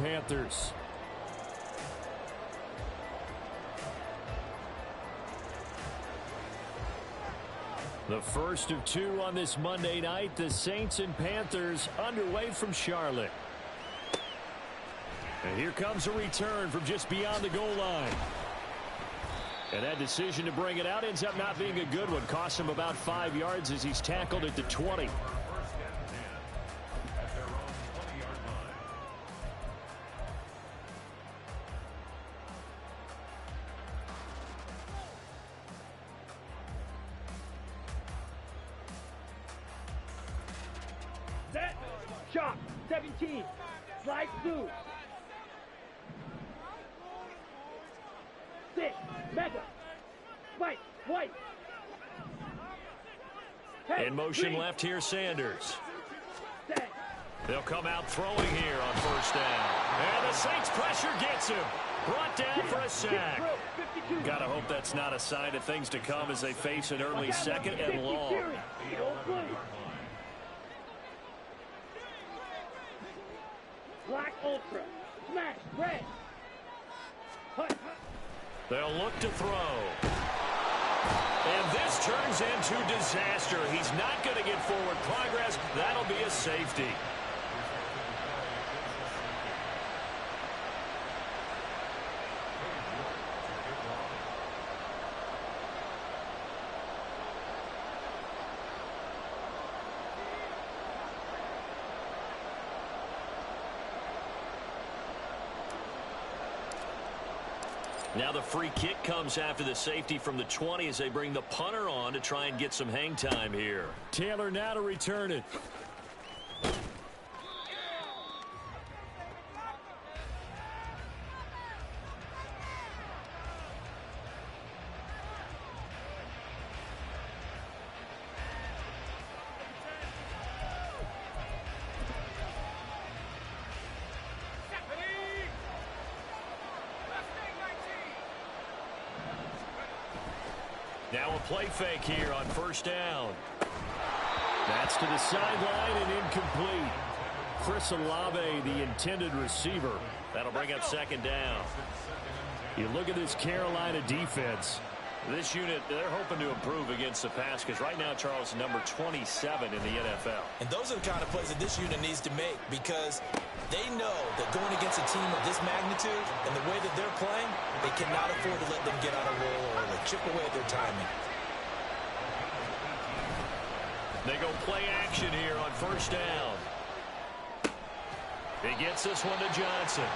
Panthers. The first of two on this Monday night, the Saints and Panthers underway from Charlotte. And here comes a return from just beyond the goal line. And that decision to bring it out ends up not being a good one. Costs him about 5 yards as he's tackled at the 20. Set, shot, 17, slide through. 6, mega, spike, white. In motion left here, Sanders. They'll come out throwing here on first down. And the Saints pressure gets him. Brought down for a sack. Gotta hope that's not a sign of things to come as they face an early second and long. Black Ultra, smash, red. They'll look to throw. And this turns into disaster. He's not going to get forward progress. That'll be a safety. Now the free kick comes after the safety from the 20 as they bring the punter on to try and get some hang time here. Taylor now to return it. Now a play fake here on first down. That's to the sideline and incomplete. Chris Olave, the intended receiver. That'll bring up second down. You look at this Carolina defense. This unit, they're hoping to improve against the pass because right now, Charles, number 27 in the NFL. And those are the kind of plays that this unit needs to make because they know that going against a team of this magnitude and the way that they're playing, they cannot afford to let them get on a roll or like chip away at their timing. They go play action here on first down. He gets this one to Johnson.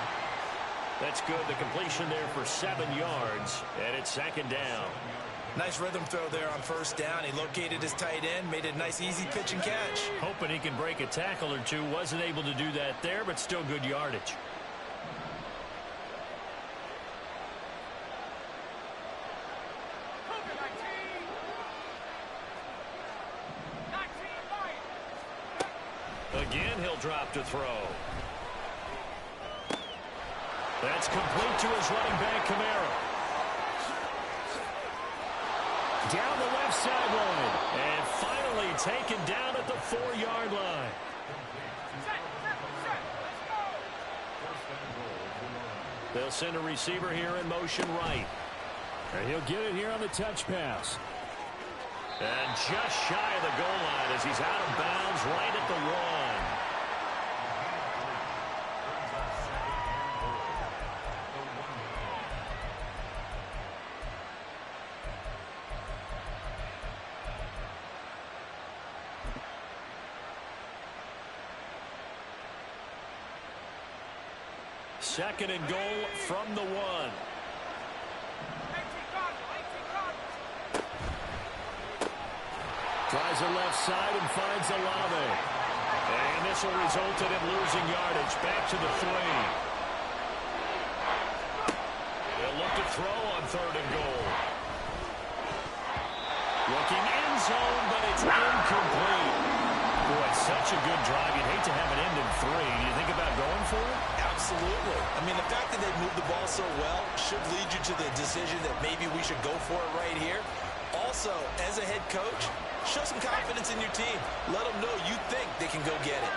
That's good. The completion there for 7 yards, and it's second down. Nice rhythm throw there on first down. He located his tight end, made a nice easy pitch and catch. Hoping he can break a tackle or two. Wasn't able to do that there, but still good yardage. Again, he'll drop to throw. That's complete to his running back, Kamara. Down the left sideline. And finally taken down at the 4-yard line. They'll send a receiver here in motion right. And he'll get it here on the touch pass. And just shy of the goal line as he's out of bounds right at the 1. Second and goal from the 1. Tries the left side and finds Olave. And this will result in him losing yardage. Back to the 3. They'll look to throw on third and goal. Looking end zone, but it's incomplete. Boy, such a good drive. You'd hate to have it end in 3. Do you think about going for it? Absolutely. I mean, the fact that they moved the ball so well should lead you to the decision that maybe we should go for it right here. Also, as a head coach, show some confidence in your team. Let them know you think they can go get it.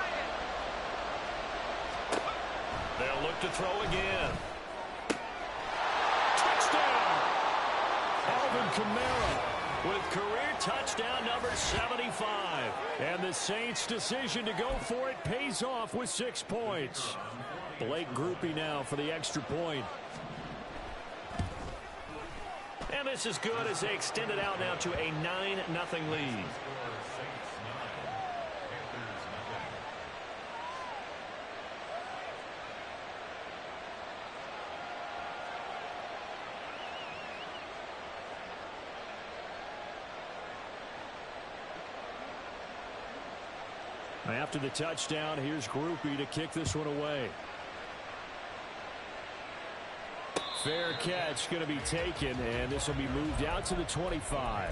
They'll look to throw again. Touchdown! Alvin Kamara with career touchdown number 75. And the Saints' decision to go for it pays off with 6 points. Blake Groupie now for the extra point. And this is good as they extend it out now to a 9-0 lead. After the touchdown, here's Groupie to kick this one away. Fair catch going to be taken, and this will be moved out to the 25.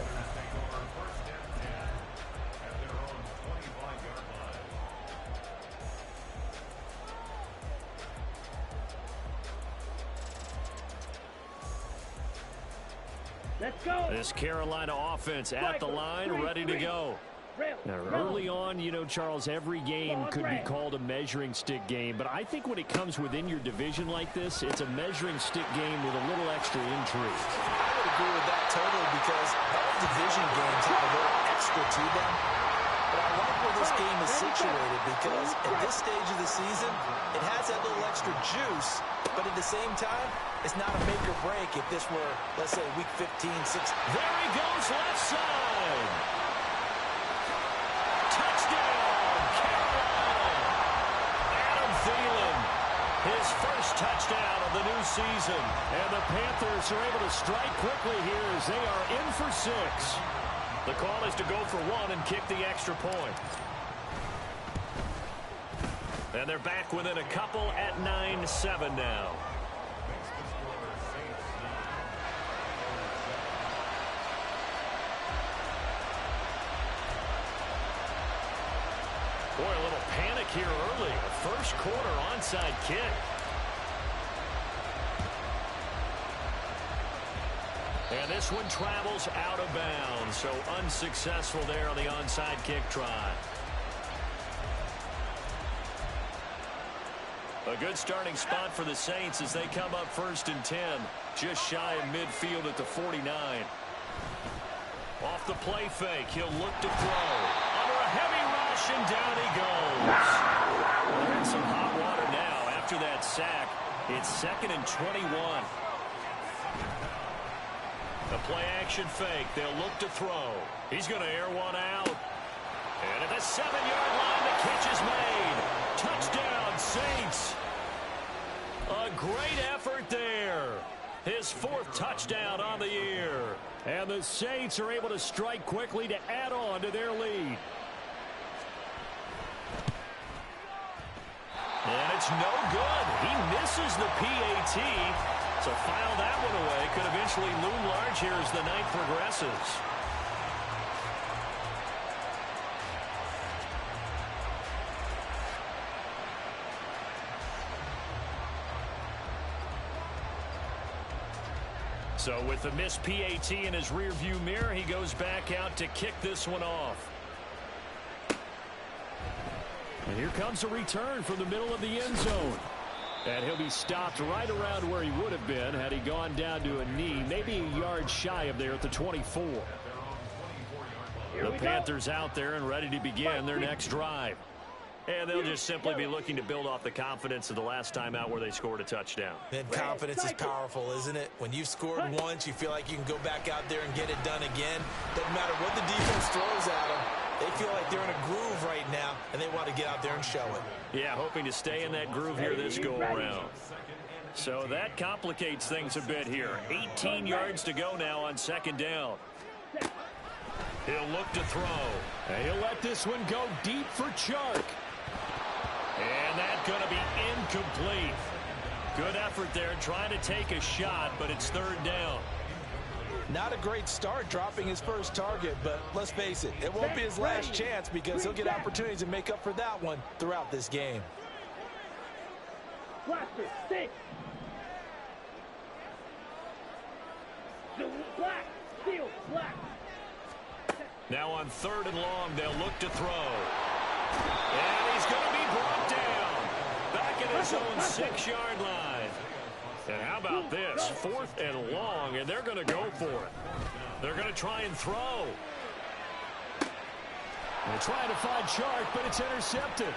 Let's go. This Carolina offense at the line, ready to go. Now, early on, you know, Charles, every game could be called a measuring stick game, but I think when it comes within your division like this, it's a measuring stick game with a little extra intrigue. I would agree with that totally because all division games have a little extra to them. But I like where this game is situated because at this stage of the season, it has that little extra juice, but at the same time, it's not a make or break if this were, let's say, week 15, 16. There he goes, left side. Touchdown, Carolina! Adam Thielen, his first touchdown of the new season. And the Panthers are able to strike quickly here as they are in for 6. The call is to go for 1 and kick the extra point. And they're back within a couple at 9-7 now. Boy, a little panic here early. A first quarter onside kick. And this one travels out of bounds, so unsuccessful there on the onside kick try. A good starting spot for the Saints as they come up 1st and 10, just shy of midfield at the 49. Off the play fake, he'll look to throw. Under a heavy rush, and down he goes. Well, they're in some hot water now after that sack. It's 2nd and 21. A play-action fake. They'll look to throw. He's going to air one out. And at the 7-yard line, the catch is made. Touchdown, Saints. A great effort there. His 4th touchdown on the year. And the Saints are able to strike quickly to add on to their lead. And it's no good. He misses the PAT. So file that one away. Could eventually loom large here as the night progresses. So with the missed PAT in his rearview mirror, he goes back out to kick this one off. And here comes a return from the middle of the end zone. And he'll be stopped right around where he would have been had he gone down to a knee, maybe a yard shy of there at the 24. The Panthers out there and ready to begin their next drive. And they'll just simply be looking to build off the confidence of the last time out where they scored a touchdown. And confidence is powerful, isn't it? When you've scored once, you feel like you can go back out there and get it done again. Doesn't matter what the defense throws at them. They feel like they're in a groove right now, and they want to get out there and show it. Yeah, hoping to stay in that groove here this go-around. So that complicates things a bit here. 18 yards to go now on 2nd down. He'll look to throw. And he'll let this one go deep for Chark. And that's going to be incomplete. Good effort there trying to take a shot, but it's 3rd down. Not a great start dropping his first target, but let's face it, it won't be his last chance because he'll get opportunities to make up for that one throughout this game. Blaster, 6. Black, steal, black. Now on 3rd and long, they'll look to throw. And he's going to be brought down. Back at his own 6-yard line. And how about this? 4th and long, and they're going to go for it. They're going to try and throw. They're trying to find Chark, but it's intercepted.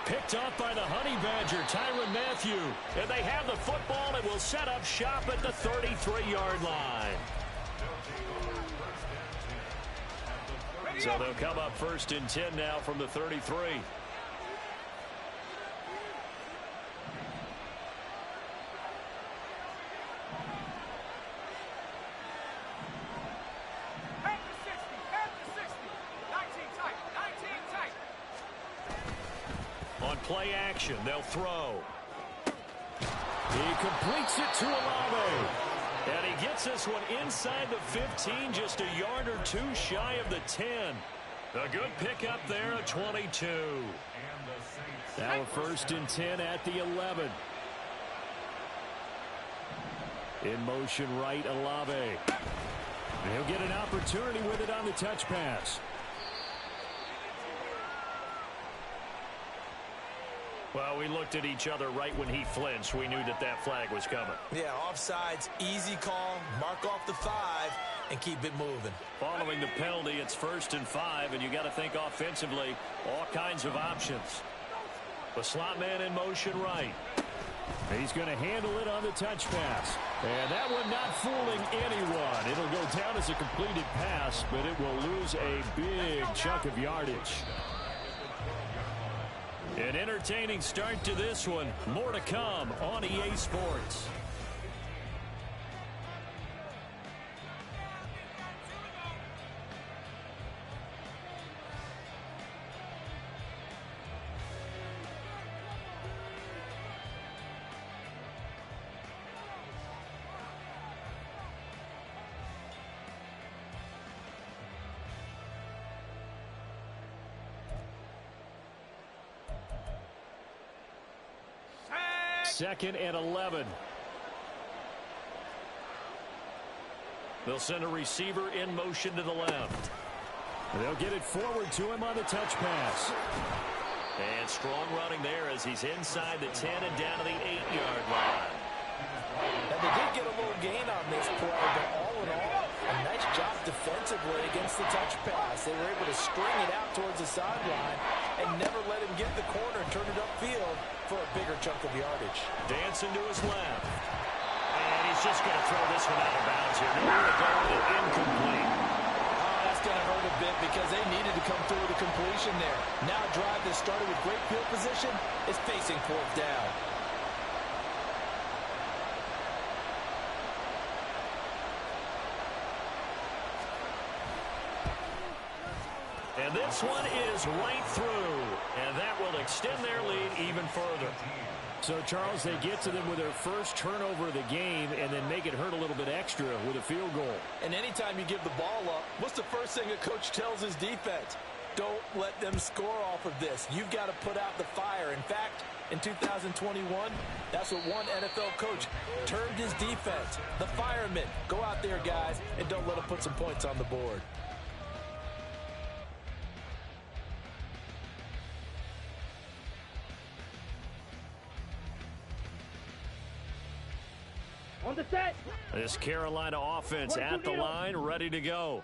Picked up by the Honey Badger, Tyrann Mathieu. And they have the football and will set up shop at the 33-yard line. So they'll come up 1st and 10 now from the 33. On play action, they'll throw. He completes it to Olave. And he gets this one inside the 15, just a yard or two shy of the 10. A good pickup there at 22. Now 1st and 10 at the 11. In motion right, Olave. He'll get an opportunity with it on the touch pass. Well, we looked at each other right when he flinched. We knew that that flag was coming. Yeah, offsides, easy call, mark off the 5, and keep it moving. Following the penalty, it's 1st and 5, and you got to think offensively, all kinds of options. The slot man in motion right. He's going to handle it on the touch pass. And that one not fooling anyone. It'll go down as a completed pass, but it will lose a big chunk of yardage. An entertaining start to this one. More to come on EA Sports. Second and 11. They'll send a receiver in motion to the left. They'll get it forward to him on the touch pass. And strong running there as he's inside the 10 and down to the 8-yard line. And they did get a little gain on this play, but all in all, a nice job defensively against the touch pass. They were able to string it out towards the sideline and never let him get the corner and turn it upfield for a bigger chunk of yardage. Dancing to his left. And he's just going to throw this one out of bounds here. Nowhere to go with it, incomplete. Oh, that's going to hurt a bit because they needed to come through with a completion there. Now a drive that started with great field position is facing 4th down. And this one is right through. And that will extend their lead even further. So, Charles, they get to them with their first turnover of the game and then make it hurt a little bit extra with a field goal. And anytime you give the ball up, what's the first thing a coach tells his defense? Don't let them score off of this. You've got to put out the fire. In fact, in 2021, that's what one NFL coach termed his defense. The firemen. Go out there, guys, and don't let them put some points on the board. On the set. This Carolina offense at the line, ready to go.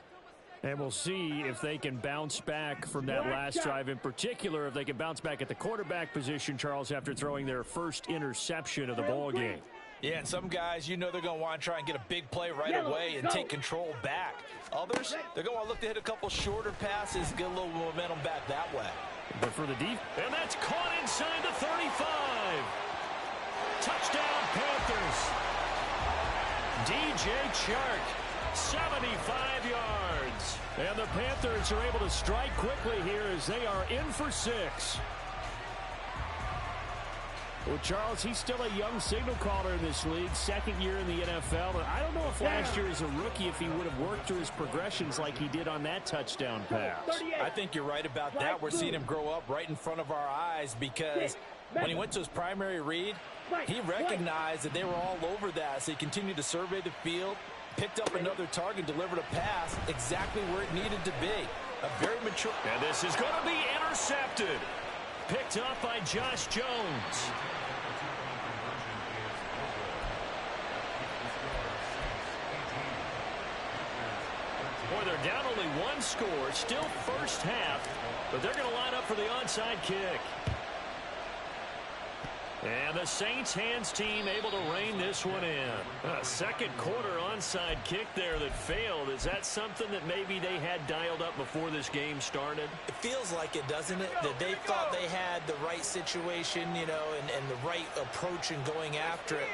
And we'll see if they can bounce back from that last drive. In particular, if they can bounce back at the quarterback position, Charles, after throwing their first interception of the ball game. Yeah, and some guys, you know they're going to want to try and get a big play right away and take control back. Others, they're going to want to look to hit a couple shorter passes, get a little momentum back that way. But for the deep, and that's caught inside the 35. Touchdown, Panthers. DJ Chark, 75 yards. And the Panthers are able to strike quickly here as they are in for 6. Well, Charles, he's still a young signal caller in this league, second year in the NFL. And I don't know if last year as a rookie, if he would have worked through his progressions like he did on that touchdown pass. I think you're right about that. We're seeing him grow up right in front of our eyes because when he went to his primary read, he recognized that they were all over that, so he continued to survey the field, picked up another target, delivered a pass exactly where it needed to be. A very mature. And this is going to be intercepted. Picked up by Josh Jones. Boy, they're down only one score, still first half, but they're going to line up for the onside kick. And the Saints hands team able to rein this one in. A second quarter onside kick there that failed. Is that something that maybe they had dialed up before this game started? It feels like it, doesn't it? That they thought they had the right situation, you know, and the right approach in going after it.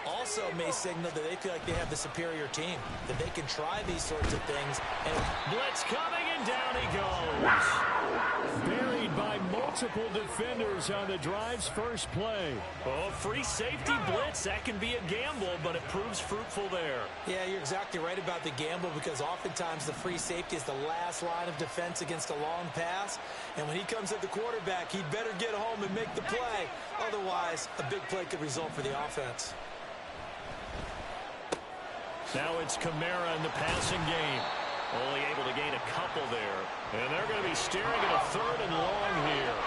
Also may signal that they feel like they have the superior team, that they can try these sorts of things. And blitz coming, and down he goes. Buried by multiple defenders on the drive's first play. Oh, free safety blitz. That can be a gamble, but it proves fruitful there. Yeah, you're exactly right about the gamble, because oftentimes the free safety is the last line of defense against a long pass. And when he comes at the quarterback, he'd better get home and make the play. Otherwise, a big play could result for the offense. Now it's Kamara in the passing game. Only able to gain a couple there. And they're going to be staring at a 3rd and long here.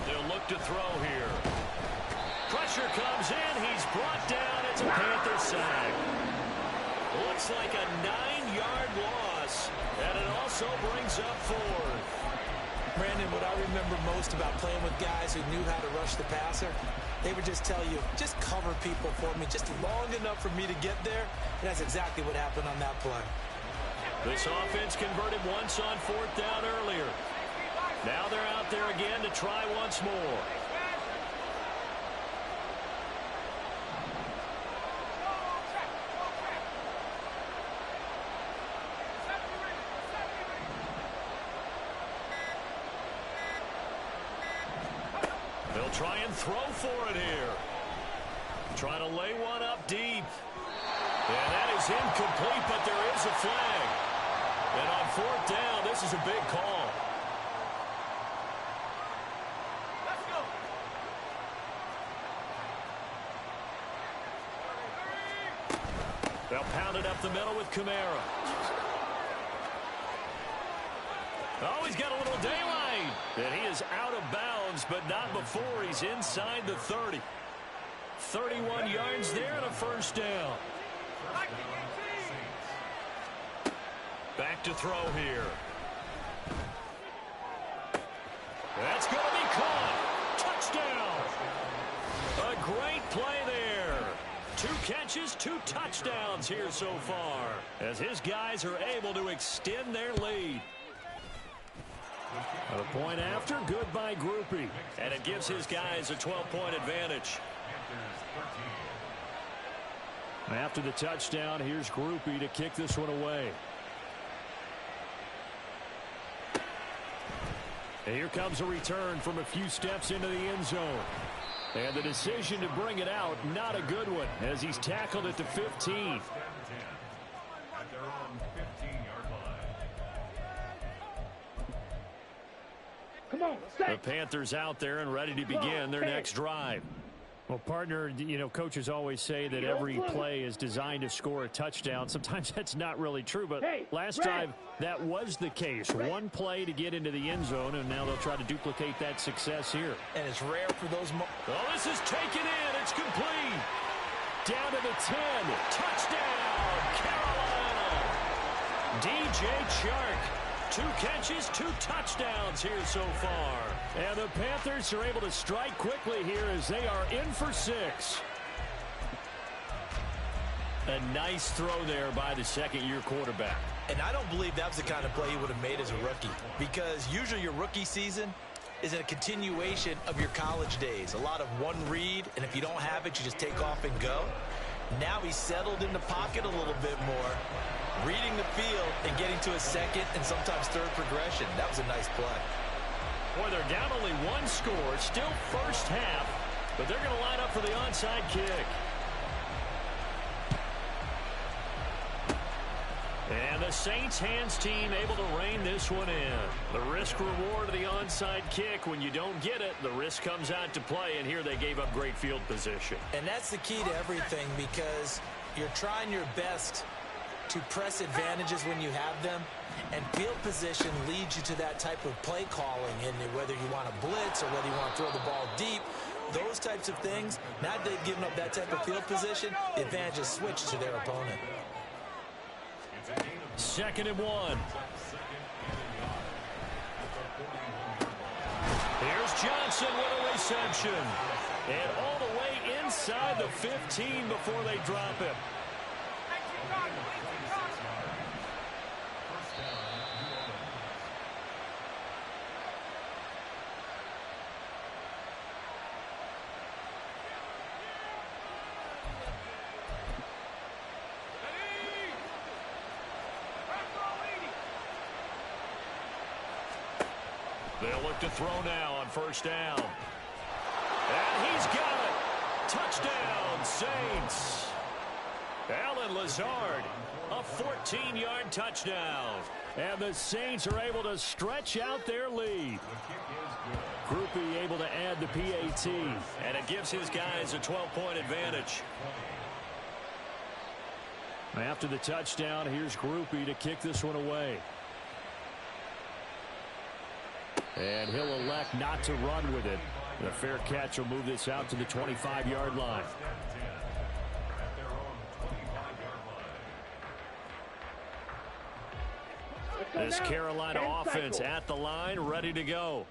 They'll look to throw here. Pressure comes in. He's brought down. It's a Panther sack. Looks like a 9-yard loss. And it also brings up 4th. Brandon, what I remember most about playing with guys who knew how to rush the passer, they would just tell you, just cover people for me, just long enough for me to get there. And that's exactly what happened on that play. This offense converted once on 4th down earlier. Now they're out there again to try once more. They'll try and throw for it here. Trying to lay one up deep. And that is incomplete, but there is a flag. And on 4th down, this is a big call. Let's go. They'll pound it up the middle with Kamara. Oh, he's got a little daylight. And he is out of bounds, but not before he's inside the 30. 31 yards there and a first down. Back to throw here. That's going to be caught. Touchdown. A great play there. 2 catches, 2 touchdowns here so far, as his guys are able to extend their lead. A point after, good by Groupie. And it gives his guys a 12-point advantage. After the touchdown, here's Groupie to kick this one away. And here comes a return from a few steps into the end zone. And the decision to bring it out, not a good one, as he's tackled at the 15. Come on, the Panthers out there and ready to begin their next drive. Well, partner, you know, coaches always say that every play is designed to score a touchdown. Sometimes that's not really true, but last drive, that was the case. One play to get into the end zone, and now they'll try to duplicate that success here. And it's rare for those oh, this is taken in. It's complete. Down to the 10. Touchdown, Carolina. DJ Chark. 2 catches, 2 touchdowns here so far. And the Panthers are able to strike quickly here as they are in for 6. A nice throw there by the second-year quarterback. And I don't believe that was the kind of play he would have made as a rookie, because usually your rookie season is a continuation of your college days. A lot of one read, and if you don't have it, you just take off and go. Now he's settled in the pocket a little bit more, reading the field and getting to a second and sometimes third progression. That was a nice play. Boy, they're down only one score, still first half, but they're going to line up for the onside kick. And the Saints hands team able to rein this one in. The risk reward of the onside kick. When you don't get it, the risk comes out to play, and here they gave up great field position. And that's the key to everything, because you're trying your best to press advantages when you have them, and field position leads you to that type of play calling. And whether you want to blitz or whether you want to throw the ball deep, those types of things, now that they've given up that type of field position, the advantage is switched to their opponent. 2nd and 1. Here's Johnson with a reception. And all the way inside the 15 before they drop him. They'll look to throw now on 1st down. And he's got it. Touchdown, Saints. Alan Lazard, a 14-yard touchdown. And the Saints are able to stretch out their lead. Groupie able to add the PAT. And it gives his guys a 12-point advantage. After the touchdown, here's Groupie to kick this one away. And he'll elect not to run with it. The fair catch will move this out to the 25-yard line. This Carolina offense at the line, ready to go.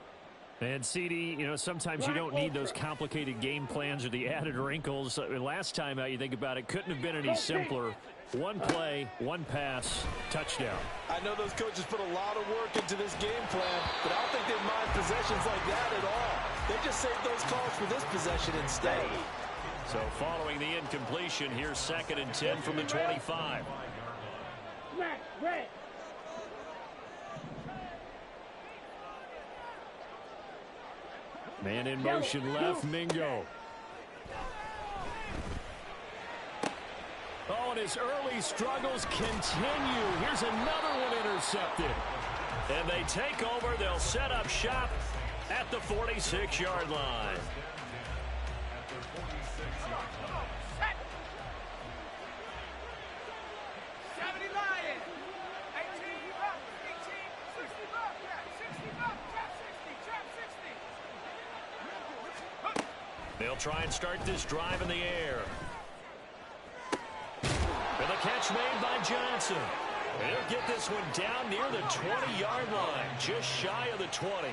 And, CD, you know, sometimes you don't need those complicated game plans or the added wrinkles. Last time out, you think about it, couldn't have been any simpler. One play, one pass, touchdown. I know those coaches put a lot of work into this game plan, but I don't think they mind possessions like that at all. They just saved those calls for this possession instead. So following the incompletion, here's 2nd and 10 from the 25. Smack, red. Man in motion left, Mingo. Oh, and his early struggles continue. Here's another one intercepted. And they take over. They'll set up shop at the 46-yard line. They'll try and start this drive in the air. And the catch made by Johnson. And he'll get this one down near the 20-yard line, just shy of the 20.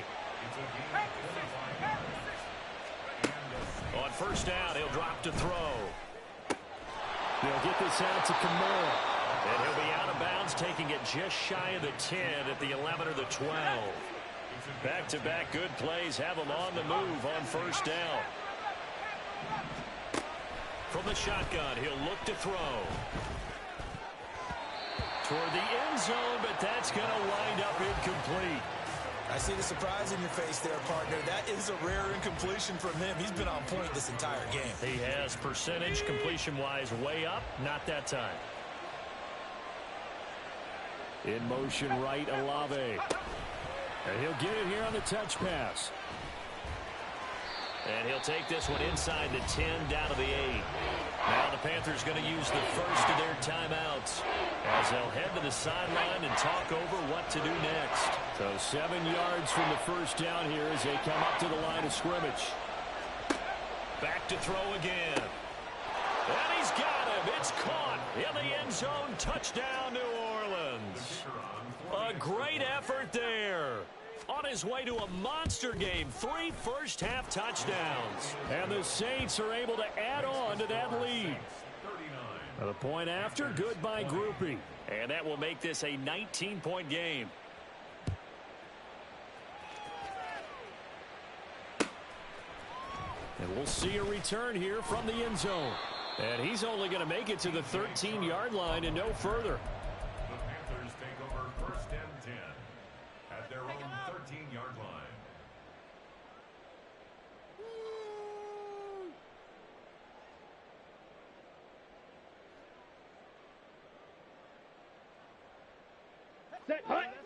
On 1st down, he'll drop to throw. They'll get this out to Kamara. And he'll be out of bounds, taking it just shy of the 10 at the 11 or the 12. Back-to-back good plays have him on the move on 1st down. From the shotgun, he'll look to throw. Toward the end zone, but that's going to wind up incomplete. I see the surprise in your face there, partner. That is a rare incompletion from him. He's been on point this entire game. He has percentage completion-wise way up, not that time. In motion right, Olave. And he'll get it here on the touch pass. And he'll take this one inside the 10 down to the 8. Now the Panthers going to use the first of their timeouts as they'll head to the sideline and talk over what to do next. So 7 yards from the 1st down here as they come up to the line of scrimmage. Back to throw again. And he's got him. It's caught in the end zone. Touchdown, New Orleans. A great effort there. On his way to a monster game, 3 first-half touchdowns. And the Saints are able to add on to that lead. The point after, good by Groupie. And that will make this a 19-point game. And we'll see a return here from the end zone. And he's only going to make it to the 13-yard line and no further. The Panthers take over 1st and 10 at their own 13-yard line.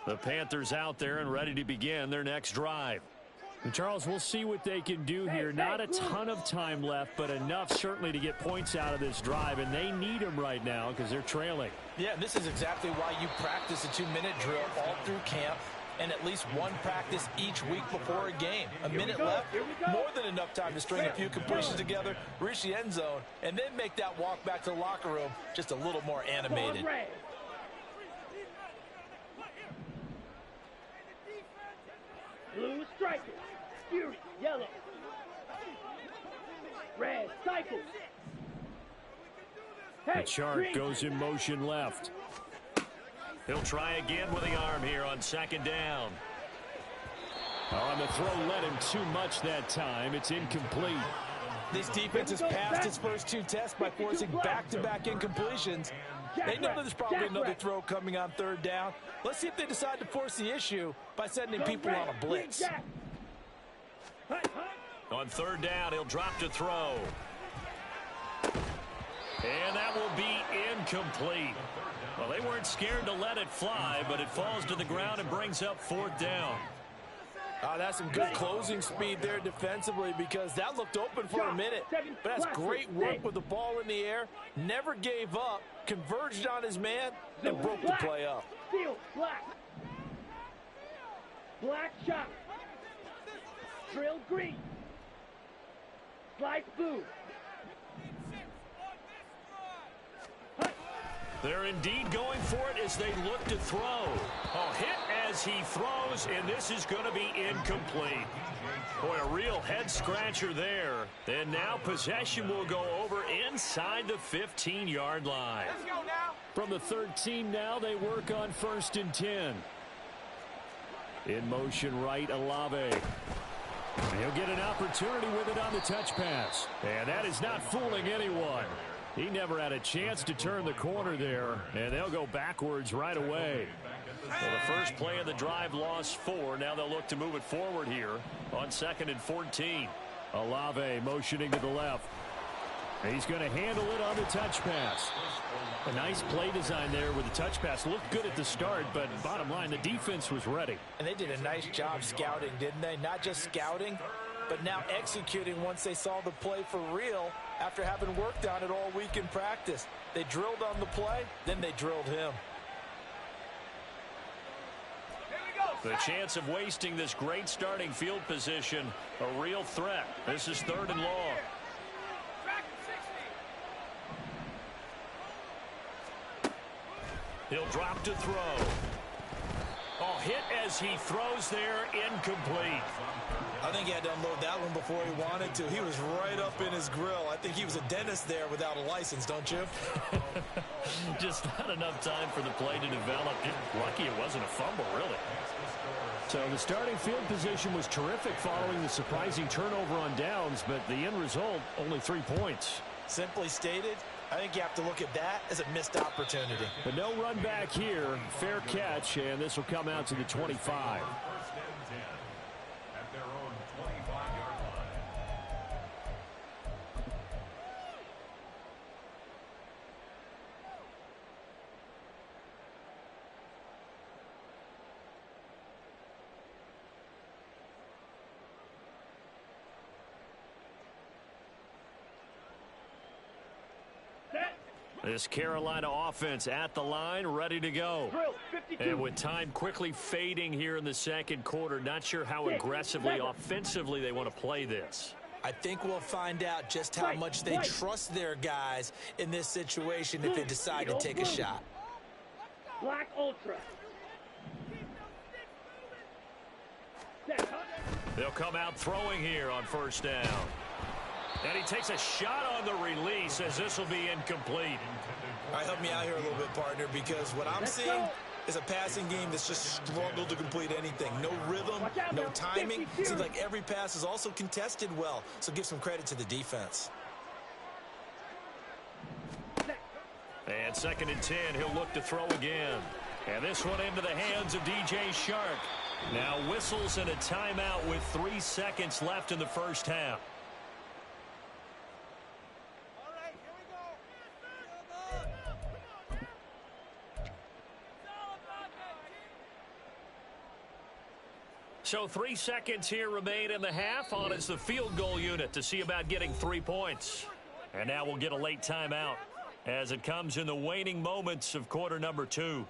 The Panthers out there and ready to begin their next drive. And Charles, we'll see what they can do here. Not a ton of time left, but enough certainly to get points out of this drive, and they need them right now because they're trailing. Yeah, this is exactly why you practice a 2-minute drill all through camp and at least one practice each week before a game. A minute left, more than enough time to string a few completions together, reach the end zone, and then make that walk back to the locker room just a little more animated. Blue striker, Fury, yellow. Red cycle. The chart goes in motion left. He'll try again with the arm here on second down. On the throw, led him too much that time. It's incomplete. This defense has passed its first two tests by forcing back-to-back incompletions. They know there's probably another throw coming on third down. Let's see if they decide to force the issue by sending people on a blitz. On third down, he'll drop to throw. And that will be incomplete. Well, they weren't scared to let it fly, but it falls to the ground and brings up fourth down. That's some good closing speed there defensively, because that looked open for a minute. But that's great work with the ball in the air. Never gave up, converged on his man, and broke the play up. Steel, black. Black shot. Drill green. Slice blue. They're indeed going for it as they look to throw. Oh, hit as he throws, and this is going to be incomplete. Boy, a real head-scratcher there. And now possession will go over inside the 15-yard line. Let's go now. From the 13 now, they work on 1st and 10. In motion right, Olave. He'll get an opportunity with it on the touch pass. And that is not fooling anyone. He never had a chance to turn the corner there, and they'll go backwards right away. Well, the first play of the drive lost 4. Now they'll look to move it forward here on 2nd and 14. Olave motioning to the left. He's going to handle it on the touch pass. A nice play design there with the touch pass. Looked good at the start, but bottom line, the defense was ready. And they did a nice job scouting, didn't they? Not just scouting, but now executing once they saw the play for real after having worked on it all week in practice. They drilled on the play, then they drilled him. The chance of wasting this great starting field position, a real threat. This is 3rd and long. He'll drop to throw. Oh, hit as he throws there, incomplete. I think he had to unload that one before he wanted to. He was right up in his grill. I think he was a dentist there without a license, don't you? Just not enough time for the play to develop. Lucky it wasn't a fumble, really. So the starting field position was terrific following the surprising turnover on downs, but the end result, only 3 points. Simply stated, I think you have to look at that as a missed opportunity. But no run back here. Fair catch, and this will come out to the 25. At their own 25-yard line. This Carolina offense at the line, ready to go. And with time quickly fading here in the second quarter, not sure how aggressively, offensively they want to play this. I think we'll find out just how much they trust their guys in this situation if they decide to take a shot. Black Ultra. They'll come out throwing here on 1st down. And he takes a shot on the release as this will be incomplete. All right, help me out here a little bit, partner, because what I'm seeing is a passing game that's just struggled to complete anything. No rhythm, no timing. Seems like every pass is also contested well, so give some credit to the defense. And 2nd and 10, he'll look to throw again. And this one into the hands of DJ Shark. Now whistles and a timeout with 3 seconds left in the first half. So 3 seconds here remain in the half. On is the field goal unit to see about getting 3 points. And now we'll get a late timeout as it comes in the waning moments of quarter number 2.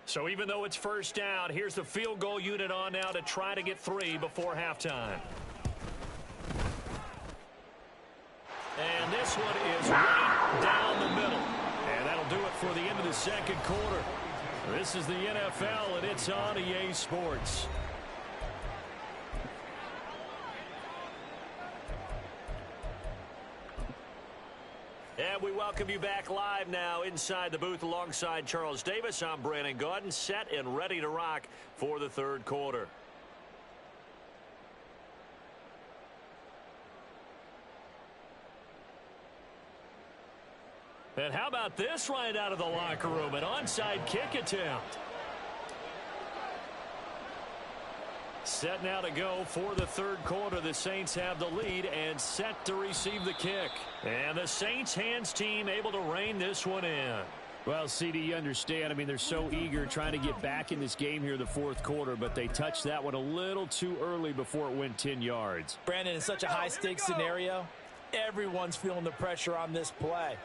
So even though it's first down, here's the field goal unit on now to try to get 3 before halftime. And this one is right down the middle. And that'll do it for the end of the second quarter. This is the NFL, and it's on EA Sports. And we welcome you back live now inside the booth alongside Charles Davis. I'm Brandon Gaudin, set and ready to rock for the third quarter. And how about this right out of the locker room? An onside kick attempt. Set now to go for the third quarter. The Saints have the lead and set to receive the kick. And the Saints hands team able to rein this one in. Well, CD, you understand. I mean, they're so eager trying to get back in this game here in the fourth quarter, but they touched that one a little too early before it went 10 yards. Brandon, in such a high-stakes scenario, everyone's feeling the pressure on this play.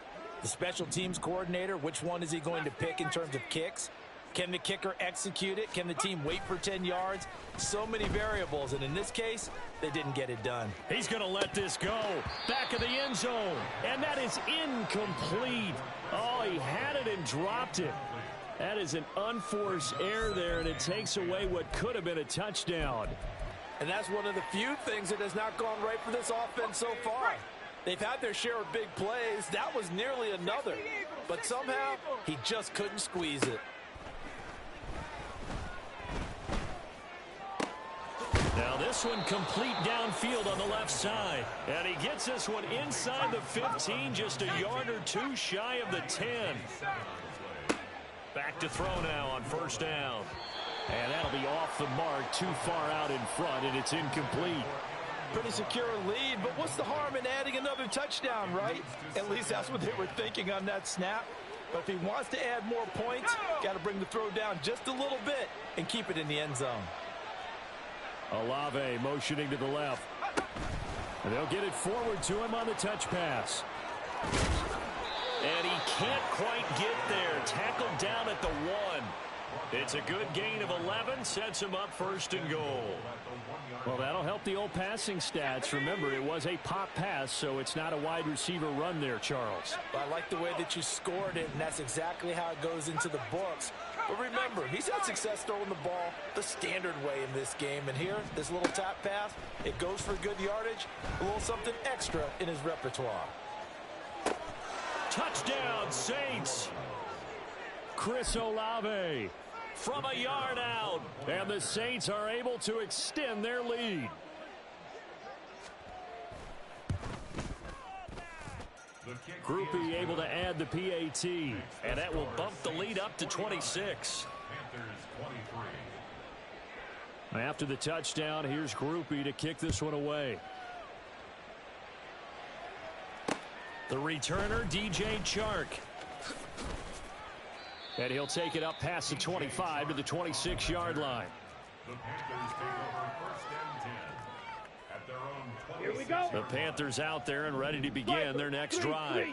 The special teams coordinator, which one is he going to pick in terms of kicks? Can the kicker execute it? Can the team wait for 10 yards? So many variables, and in this case, they didn't get it done. He's going to let this go. Back of the end zone, and that is incomplete. Oh, he had it and dropped it. That is an unforced error there, and it takes away what could have been a touchdown. And that's one of the few things that has not gone right for this offense so far. They've had their share of big plays. That was nearly another. But somehow, he just couldn't squeeze it. Now this one complete downfield on the left side. And he gets this one inside the 15, just a yard or two shy of the 10. Back to throw now on first down. And that'll be off the mark, too far out in front, and it's incomplete. Pretty secure lead, but what's the harm in adding another touchdown, right? At least that's what they were thinking on that snap. But if he wants to add more points, got to bring the throw down just a little bit and keep it in the end zone. Olave motioning to the left. And they'll get it forward to him on the touch pass. And he can't quite get there. Tackled down at the 1. It's a good gain of 11. Sets him up first and goal. Well, that'll help the old passing stats. Remember, it was a pop pass, so it's not a wide receiver run there, Charles. I like the way that you scored it, and that's exactly how it goes into the books. But remember, he's had success throwing the ball the standard way in this game. And here, this little tap pass, it goes for good yardage, a little something extra in his repertoire. Touchdown, Saints. Chris Olave from a yard out. And the Saints are able to extend their lead. Groupie able to add the PAT. And that will bump the lead up to 26. After the touchdown, here's Groupie to kick this one away. The returner, DJ Chark. And he'll take it up past the 25 to the 26-yard line. The Panthers take over first and 10 at their own 26. Here we go. The Panthers out there and ready to begin their next drive.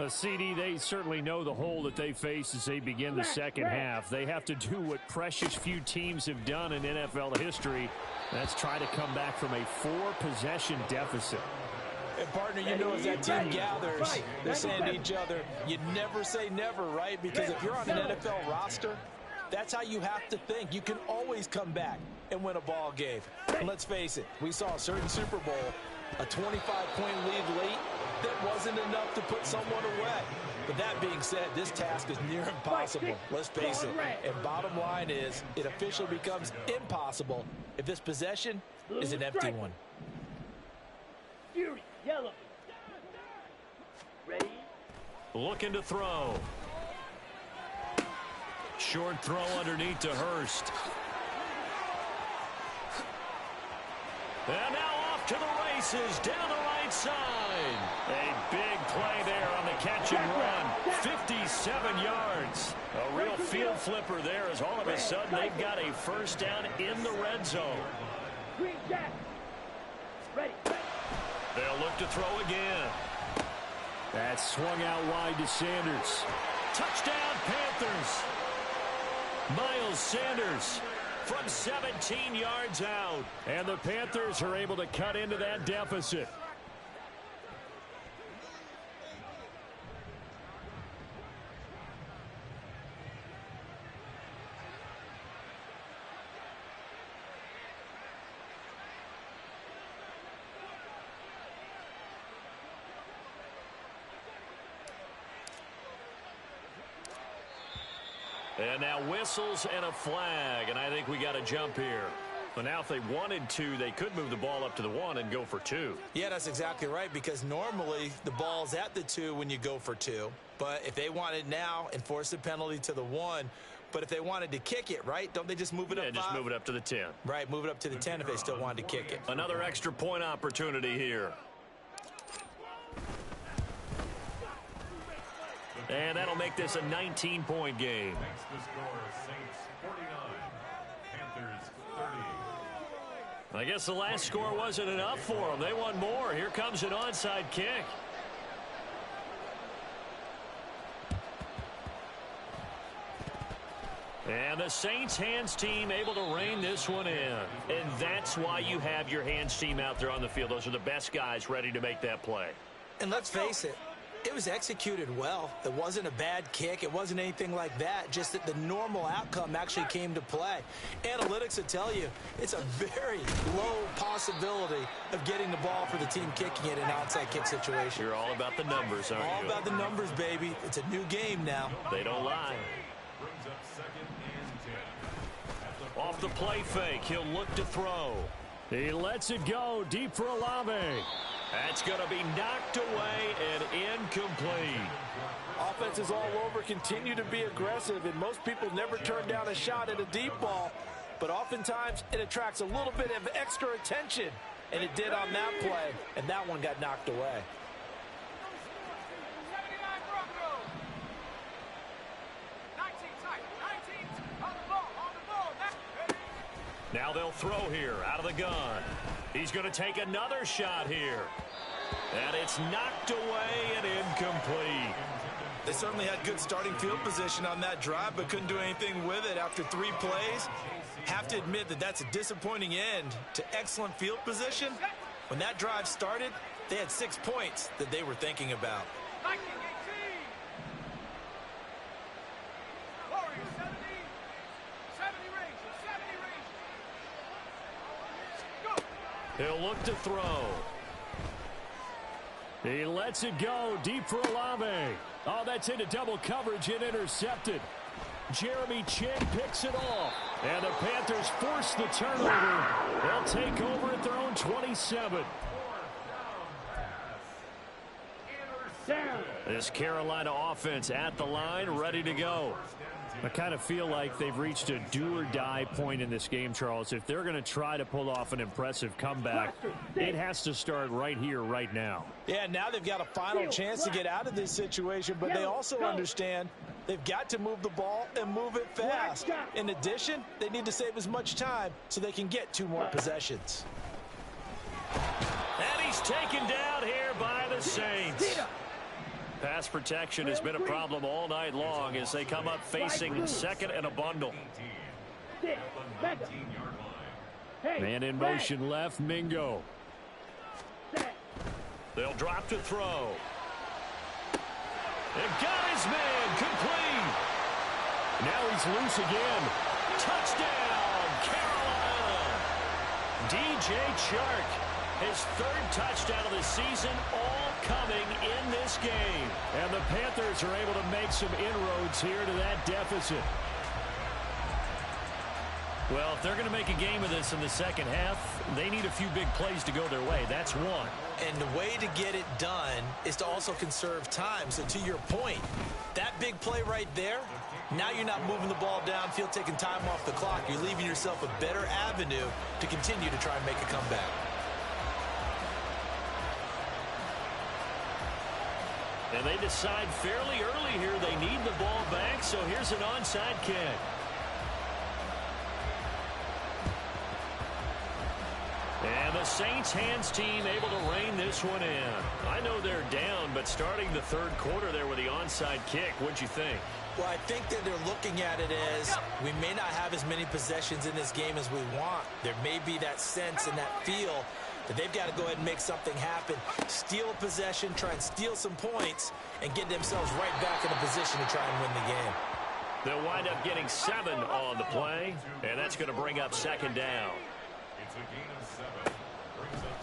CD, they certainly know the hole that they face as they begin the second half. They have to do what precious few teams have done in NFL history. That's try to come back from a 4-possession deficit. And, partner, you know, as that team gathers, they're saying to each other, you never say never, right? Because if you're on an NFL roster, that's how you have to think. You can always come back and win a ball game. And let's face it, we saw a certain Super Bowl, a 25-point lead late, that wasn't enough to put someone away. But that being said, this task is near impossible. Let's face it. And bottom line is, it officially becomes impossible if this possession is an empty one. Fury, yellow. Ready? Looking to throw. Short throw underneath to Hurst. And now off to the races down the right side. A big play there on the catch and run. 57 yards. A real field flipper there as all of a sudden they've got a first down in the red zone. Green jack. Ready. They'll look to throw again. That swung out wide to Sanders. Touchdown, Panthers. Miles Sanders from 17 yards out. And the Panthers are able to cut into that deficit. And now whistles and a flag, and I think we got a jump here. But now if they wanted to, they could move the ball up to the 1 and go for 2. Yeah, that's exactly right, because normally the ball's at the 2 when you go for 2. But if they want it now, enforce the penalty to the 1. But if they wanted to kick it, right, don't they just move it up 5? Yeah, just move it up to the 10. Right, move it up to the 10 if they still wanted to kick it. Another extra point opportunity here. And that'll make this a 19-point game. Makes the score Saints 49, Panthers 30. I guess the last score wasn't enough for them. They want more. Here comes an onside kick. And the Saints hands team able to rein this one in. And that's why you have your hands team out there on the field. Those are the best guys ready to make that play. And let's face it, it was executed well. It wasn't a bad kick. It wasn't anything like that. Just that the normal outcome actually came to play. Analytics will tell you it's a very low possibility of getting the ball for the team kicking it in an onside kick situation. You're all about the numbers, aren't you? All about the numbers, baby. It's a new game now. They don't lie. Brings up 2nd and 10. Off the play fake, he'll look to throw. He lets it go deep for Olave. That's going to be knocked away and incomplete. Offenses all over continue to be aggressive, and most people never turn down a shot at a deep ball. But oftentimes, it attracts a little bit of extra attention, and it did on that play, and that one got knocked away. Now they'll throw here out of the gun. He's going to take another shot here. And it's knocked away and incomplete. They certainly had good starting field position on that drive, but couldn't do anything with it after 3 plays. Have to admit that that's a disappointing end to excellent field position. When that drive started, they had 6 points that they were thinking about. He'll look to throw. He lets it go deep for Olave. Oh, that's into double coverage and intercepted. Jeremy Chin picks it off. And the Panthers force the turnover. They'll take over at their own 27. This Carolina offense at the line, ready to go. I kind of feel like they've reached a do-or-die point in this game, Charles. If they're going to try to pull off an impressive comeback, it has to start right here, right now. Yeah, now they've got a final chance to get out of this situation, but they also understand they've got to move the ball and move it fast. In addition, they need to save as much time so they can get 2 more possessions. And he's taken down here by the Saints. Pass protection has been a problem all night long as they come up facing second and a bundle. Man in motion left, Mingo. They'll drop to throw. And got his man complete. Now he's loose again. Touchdown, Carolina. DJ Chark, his 3rd touchdown of the season, all coming in this game. And the Panthers are able to make some inroads here to that deficit. Well, if they're going to make a game of this in the second half, they need a few big plays to go their way. That's one. And the way to get it done is to also conserve time. So to your point, that big play right there, now you're not moving the ball downfield, taking time off the clock. You're leaving yourself a better avenue to continue to try and make a comeback. And they decide fairly early here they need the ball back, so here's an onside kick. And the Saints hands team able to rein this one in. I know they're down, but starting the third quarter there with the onside kick, what'd you think? Well, I think that they're looking at it as we may not have as many possessions in this game as we want. There may be that sense and that feel that they've got to go ahead and make something happen. Steal a possession, try and steal some points, and get themselves right back in a position to try and win the game. They'll wind up getting 7 on the play, and that's going to bring up second down. It's a gain of 7.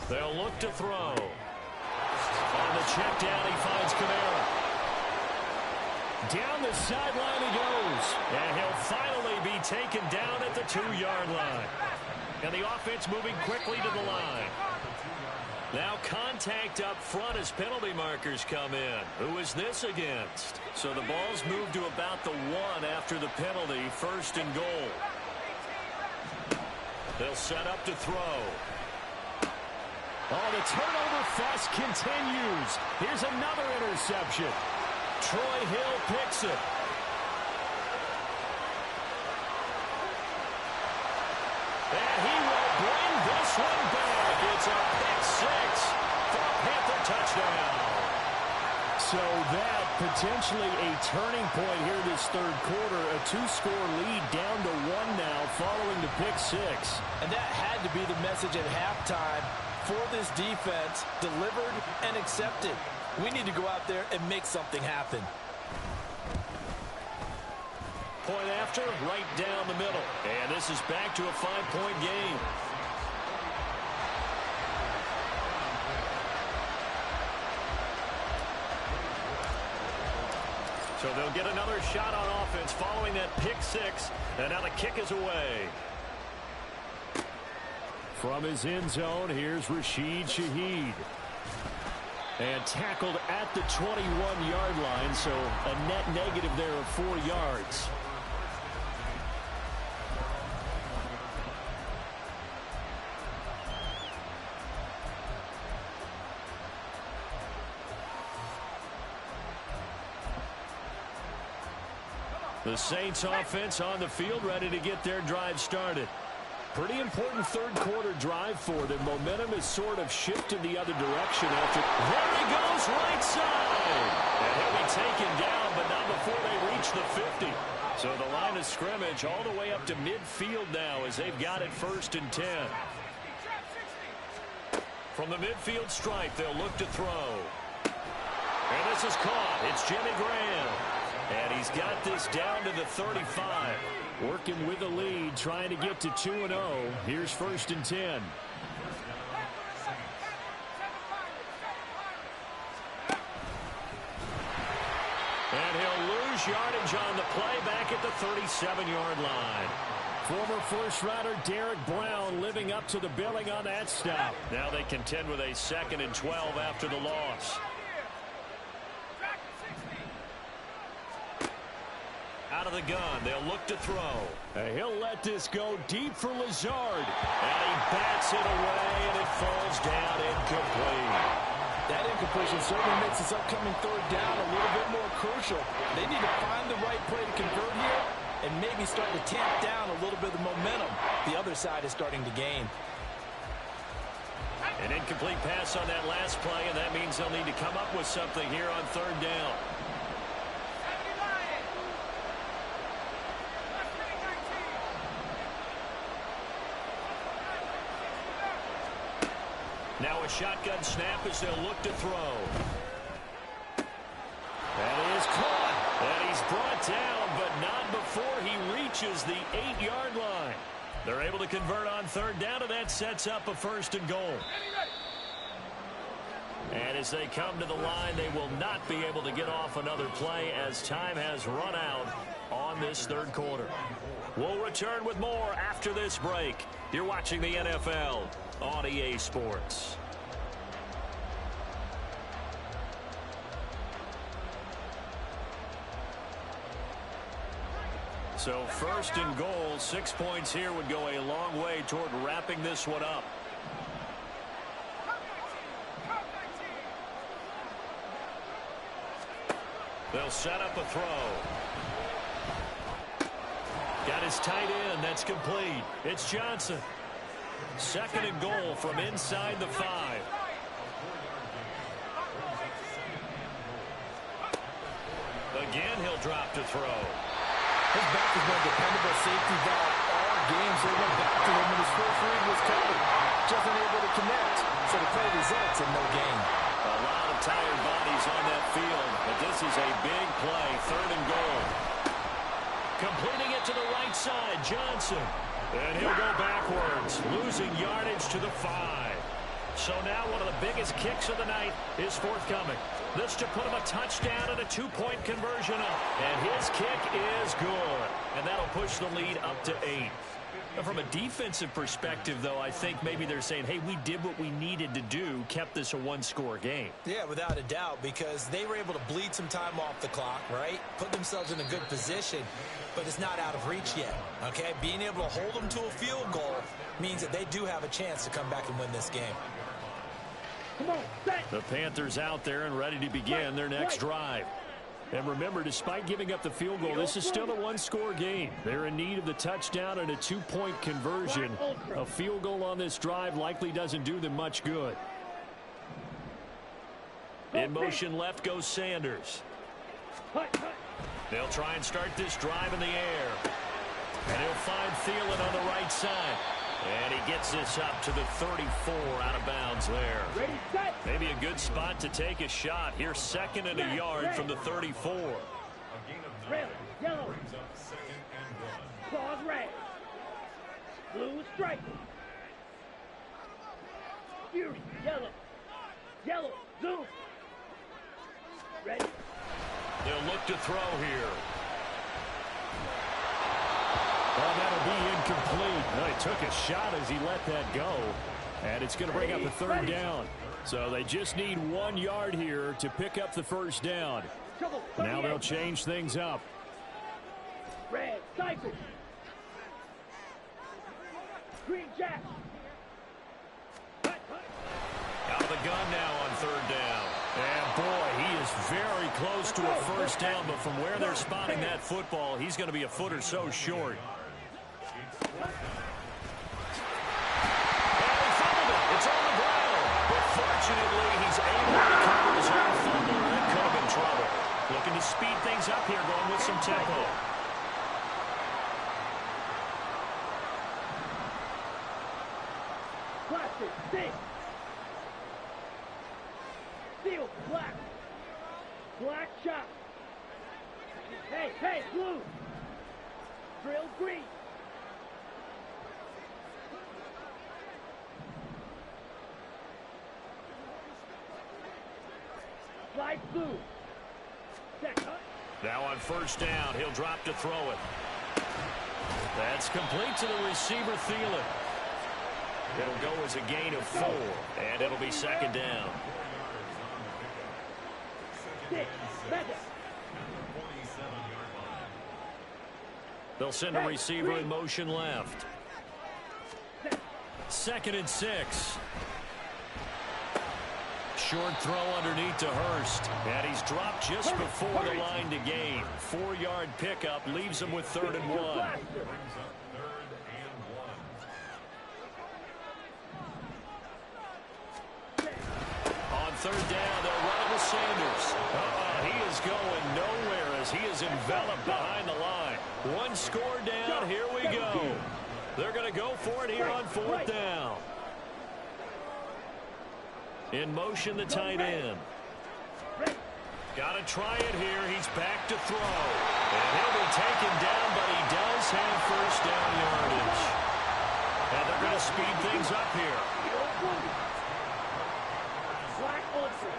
They'll look to throw. On the check down, he finds Kamara. Down the sideline he goes. And he'll finally be taken down at the 2-yard line. And the offense moving quickly to the line. Now contact up front as penalty markers come in. Who is this against? So the ball's moved to about the 1 after the penalty, first and goal. They'll set up to throw. Oh, the turnover fuss continues. Here's another interception. Troy Hill picks it. And he will bring this one back. It's a pick 6 for a Panther touchdown. So that potentially a turning point here this third quarter. A 2-score lead down to 1 now following the pick 6. And that had to be the message at halftime for this defense, delivered and accepted. We need to go out there and make something happen. Point after, right down the middle. And this is back to a 5-point game. So they'll get another shot on offense following that pick 6. And now the kick is away. From his end zone, here's Rashid Shaheed. And tackled at the 21-yard line, so a net negative there of 4 yards. The Saints offense on the field, ready to get their drive started. Pretty important third quarter drive for them. Momentum has sort of shifted the other direction after. There he goes, right side. And he'll be taken down, but not before they reach the 50. So the line of scrimmage all the way up to midfield now as they've got it 1st and 10. From the midfield stripe, they'll look to throw. And this is caught. It's Jimmy Graham. And he's got this down to the 35. Working with the lead, trying to get to 2-0. Here's 1st and 10. And he'll lose yardage on the play back at the 37-yard line. Former first-rounder Derek Brown living up to the billing on that stop. Now they contend with a 2nd and 12 after the loss. Out of the gun, they'll look to throw. He'll let this go deep for Lazard. And he bats it away, and it falls down incomplete. That incompletion certainly makes this upcoming third down a little bit more crucial. They need to find the right play to convert here and maybe start to tamp down a little bit of the momentum the other side is starting to gain. An incomplete pass on that last play, and that means they'll need to come up with something here on third down. Now a shotgun snap as they'll look to throw. That is caught. And he's brought down, but not before he reaches the 8-yard line. They're able to convert on third down, and that sets up a 1st and goal. And as they come to the line, they will not be able to get off another play as time has run out on this third quarter. We'll return with more after this break. You're watching the NFL on EA Sports. So 1st and goal, 6 points here would go a long way toward wrapping this one up. They'll set up a throw. Got his tight end. That's complete. It's Johnson. Second and goal from inside the 5. Again, he'll drop to throw. His back has been a dependable safety valve all game, so he went back to him when his first read was covered. Just unable to connect, so the play results in no gain. A lot of tired bodies on that field, but this is a big play. Third and goal. Completing it to the right side, Johnson. And he'll go backwards, losing yardage to the 5. So now one of the biggest kicks of the night is forthcoming. This to put him a touchdown and a 2-point conversion up. And his kick is good. And that'll push the lead up to 8. Now, from a defensive perspective, though, I think maybe they're saying, hey, we did what we needed to do, kept this a one-score game. Yeah, without a doubt, because they were able to bleed some time off the clock, right? Put themselves in a good position, but it's not out of reach yet, okay? Being able to hold them to a field goal means that they do have a chance to come back and win this game. Come on, set. The Panthers out there and ready to begin their next drive. And remember, despite giving up the field goal, this is still a one-score game. They're in need of the touchdown and a 2-point conversion. A field goal on this drive likely doesn't do them much good. In motion left goes Sanders. They'll try and start this drive in the air. And he'll find Thielen on the right side. And he gets this up to the 34 out of bounds there. Ready, set. Maybe a good spot to take a shot. Here's second and a yard from the 34. Red, yellow. Claws red. Blue is strike. Fury, yellow. Yellow, zoom. Ready. They'll look to throw here. Well, that'll be incomplete. Well, he took a shot as he let that go. And it's going to bring up a third down. So they just need 1 yard here to pick up the first down. Now they'll change things up. Red, Cypress. Green Jack. Out of the gun now on third down. And boy, he is very close to a first down, but from where they're spotting that football, he's going to be a foot or so short. And he fumbled it. It's on the ground. But fortunately, he's able to recover his own fumble. That could have been trouble. Looking to speed things up here, going with some tempo. Plastic, six. Steel, black. Black shot. Hey, blue. Drill, green. Slide blue. Set. Now on first down, he'll drop to throw it. That's complete to the receiver, Thielen. It'll go as a gain of 4, and it'll be second down. They'll send a receiver in motion left. Second and 6. Short throw underneath to Hurst. And he's dropped just before the line to gain. 4-yard pickup leaves him with 3rd and 1. On third down, they'll run it with Sanders. He is going nowhere as he is enveloped behind the line. 1 score down, here we go. They're going to go for it here on 4th down. In motion, the tight end. Got to try it here. He's back to throw. And he'll be taken down, but he does have first down yardage. And they're going to speed things up here. Black ultra.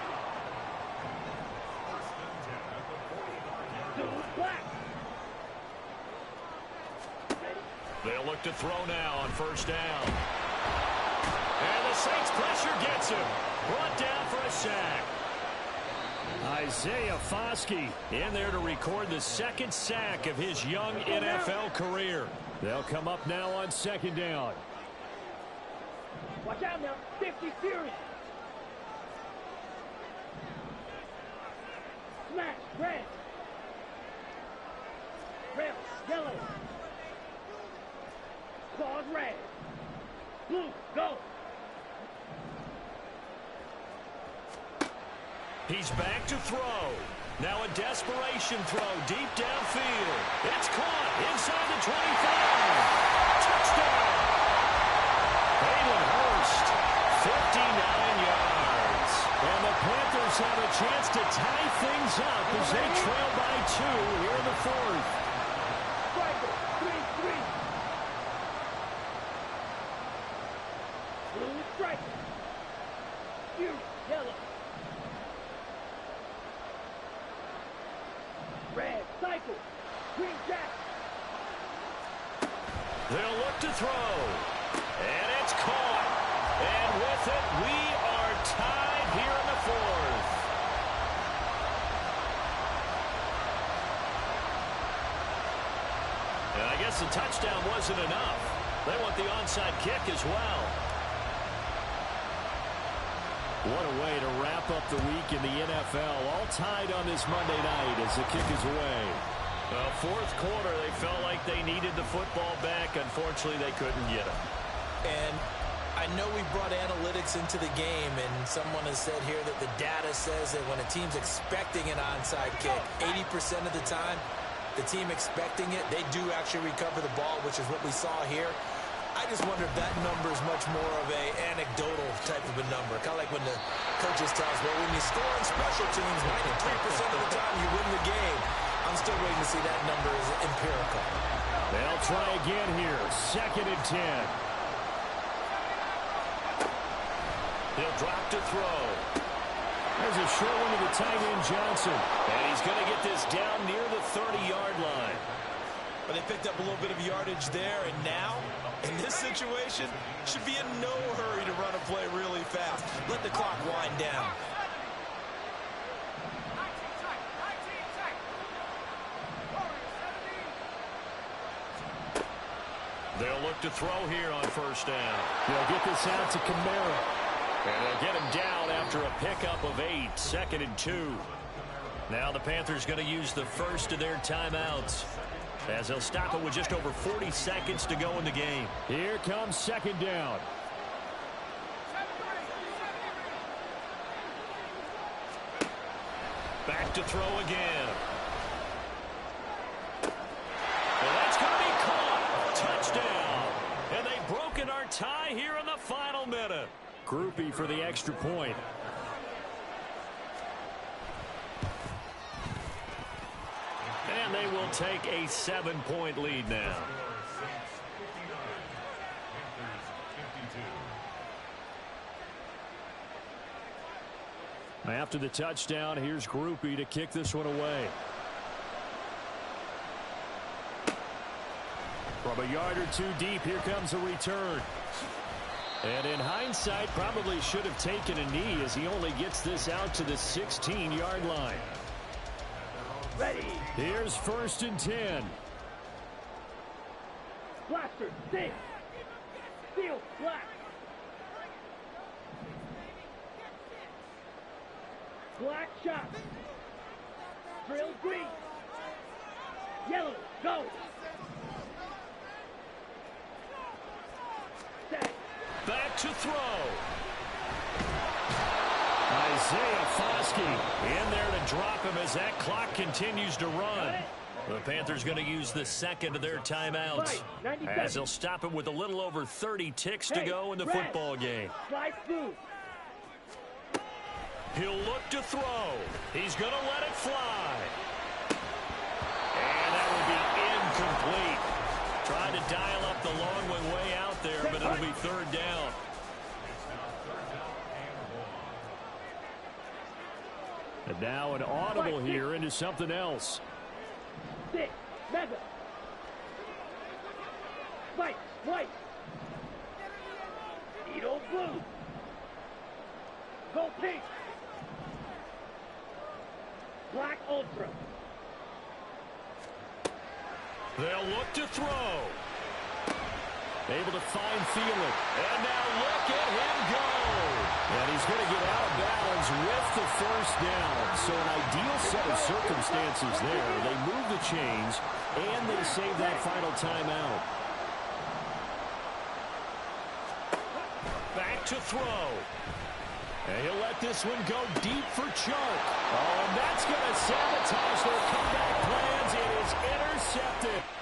Black. They'll look to throw now on first down. And the Saints pressure gets him. Brought down for a sack. Isaiah Foskey in there to record the 2nd sack of his young NFL career. They'll come up now on 2nd down. Watch out now. 50 Fury. Smash. Red. Red. Yellow. Claws red. Blue, go. He's back to throw. Now a desperation throw deep downfield. It's caught inside the 25. Touchdown. Hayden Hurst, 59 yards. And the Panthers have a chance to tie things up as they trail by 2 here in the fourth. Striker, 3-3. Blue striker. You, yellow. Red cycle. Green jack. They'll look to throw. And it's caught. And with it, we are tied here in the fourth. And I guess the touchdown wasn't enough. They want the onside kick as well. What a way to wrap up the week in the NFL. All tied on this Monday night as the kick is away. Fourth quarter, they felt like they needed the football back. Unfortunately, they couldn't get it. And I know we brought analytics into the game, and someone has said here that the data says that when a team's expecting an onside kick, 80% of the time, the team expecting it, they do actually recover the ball, which is what we saw here. I just wonder if that number is much more of a anecdotal type of a number. Kind of like when the coaches tell us, well, when you score on special teams, 93% of the time you win the game. I'm still waiting to see that number is empirical. They'll try again here. 2nd and 10. He'll drop to throw. There's a short one to the tight end, Johnson. And he's going to get this down near the 30-yard line. But they picked up a little bit of yardage there, and now, in this situation, should be in no hurry to run a play really fast. Let the clock wind down. They'll look to throw here on 1st down. They'll get this out to Kamara. And they'll get him down after a pickup of 8. 2nd and 2. Now the Panthers going to use the first of their timeouts, as they'll stop it with just over 40 seconds to go in the game. Here comes 2nd down. Back to throw again. And that's going to be caught. Touchdown. And they've broken our tie here in the final minute. Groupie for the extra point. And they will take a 7-point lead now. After the touchdown, here's Groupie to kick this one away. From a yard or two deep, here comes a return. And in hindsight, probably should have taken a knee as he only gets this out to the 16-yard line. Ready. Here's 1st and 10. Blaster, 6. Steel, black. Black shot. Drill, green. Yellow, go. Set. Back to throw. Isaiah Foskey in there to drop him as that clock continues to run. The Panthers going to use the 2nd of their timeouts, as they'll stop him with a little over 30 ticks to go in the football game. Slide through. He'll look to throw. He's going to let it fly. And that will be incomplete. Trying to dial up the long one way out there, but it'll be 3rd down. And now an audible here into something else. 6, mega. White, white. Needle blue. Go pink. Black ultra. They'll look to throw. Able to find Thielen. And now look at him go. And he's going to get out of bounds with the 1st down. So an ideal set of circumstances there. They move the chains, and they save that final timeout. to throw. And he'll let this one go deep for Chark. Oh, and that's going to sabotage their comeback plans. It is intercepted.